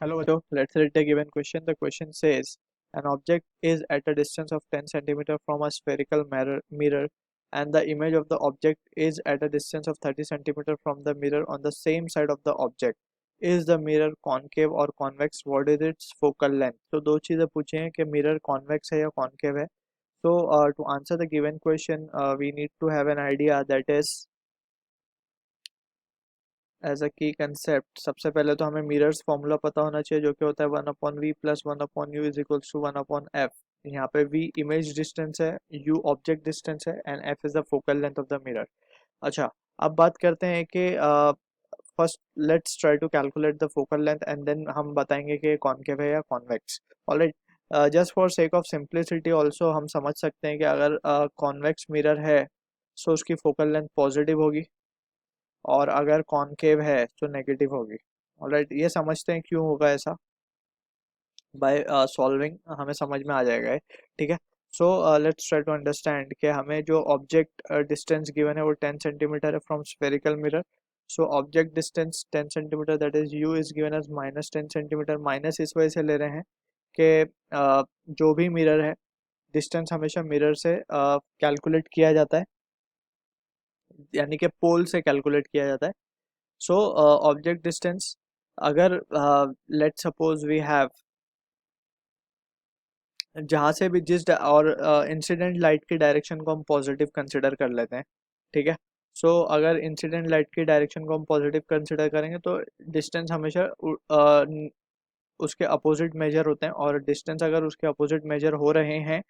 Hello, Vajo. Let's read the given question. The question says, an object is at a distance of 10 centimeter from a spherical mirror and the image of the object is at a distance of 30 centimeter from the mirror on the same side of the object. Is the mirror concave or convex? What is its focal length? तो दो चीज़ें पूछी हैं कि mirror convex है या concave है. So to answer the given question, we need to have an idea that is as a key concept. सबसे पहले तो हमें मिरर्स फॉर्मूला पता होना चाहिए जो कि होता है 1/v plus 1/u is equals to 1/f. यहाँ पे v इमेज डिस्टेंस है, u ऑब्जेक्ट डिस्टेंस है and f is the focal length of the mirror. अच्छा, अब बात करते हैं कि first let's try to calculate the focal length and then हम बताएंगे कि कॉनकेव है या convex. Alright, just for sake of simplicity also हम समझ सकते हैं कि अगर कॉन्वेक्स मिरर है सो उसकी फोकल लेंथ पॉजिटिव होगी और अगर कॉनकेव है तो नेगेटिव होगी. ऑलराइट, ये समझते हैं क्यों होगा ऐसा. बाय सॉल्विंग हमें समझ में आ जाएगा ये. ठीक है. So let's try to understand कि हमें जो ऑब्जेक्ट डिस्टेंस गिवन है वो 10 सेंटीमीटर है from spherical mirror. So object distance 10 centimeter that is u is given as -10 centimeter. Minus इस वजह से ले रहे हैं कि जो भी मिरर है डिस्टेंस हमेशा मिरर से कैलकुलेट किया जाता है, यानी कि पोल से कैलकुलेट किया जाता है. सो ऑब्जेक्ट डिस्टेंस अगर लेट सपोज वी हैव जहाँ से भी और इंसिडेंट लाइट की डायरेक्शन को हम पॉजिटिव कंसिडर कर लेते हैं. ठीक है. सो अगर इंसिडेंट लाइट की डायरेक्शन को हम पॉजिटिव कंसिडर करेंगे तो डिस्टेंस हमेशा उसके अपोजिट मेजर होते हैं और डिस्टेंस अगर उसके अपोजिट मेजर हो रहे हैं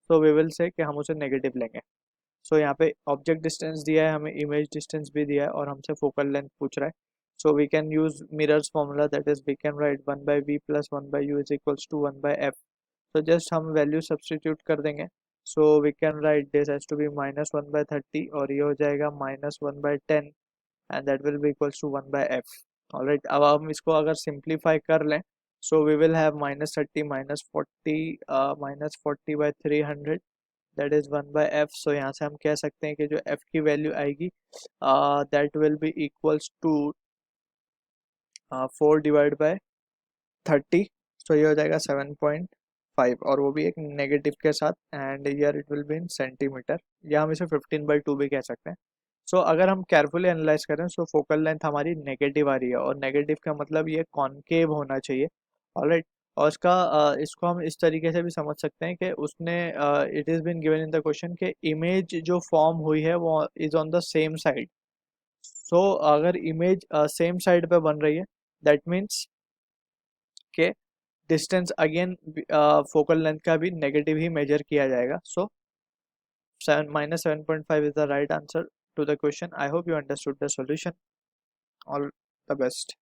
तो वी विल से कि हम उसे नेगेटिव लेंगे. सो यहाँ पे ऑब्जेक्ट डिस्टेंस दिया है, हमें इमेज डिस्टेंस भी दिया है और हमसे फोकल लेंथ पूछ रहा है. So we can use mirrors formula that is we can write 1/v plus 1/u is equals to 1/f. तो जस्ट हम वैल्यू सब्सटीट्यूट कर देंगे. So we can write this has to be -1/30 और ये हो जाएगा -1/10 and that will be equals to 1/f. Alright, अब हम इसको अगर सिंप्लीफाई कर लें so we will have -30 -40 -40/300 that is 1/f. So यहाँ से हम कह सकते हैं कि जो f की वैल्यू आएगी that will be equals to 4/30. So ये हो जाएगा 7.5 और वो भी एक नेगेटिव के साथ and year it will be in centimetre, या हम इसे 15/2 भी कह सकते हैं. सो अगर हम केयरफुली एनालाइज करें सो फोकल लेंथ हमारी नेगेटिव आ रही है और नेगेटिव का मतलब ये कॉनकेव होना चाहिए. ऑलराइट, और इसको हम इस तरीके से भी समझ सकते हैं कि उसने it is been given in the question कि इमेज जो फॉर्म हुई है वो is on the same side. So अगर इमेज सेम साइड पे बन रही है दैट मीन्स के डिस्टेंस अगेन फोकल लेंथ का भी नेगेटिव ही मेजर किया जाएगा. सो -7.5 is the right answer to the question. I hope you understood the solution. All the best.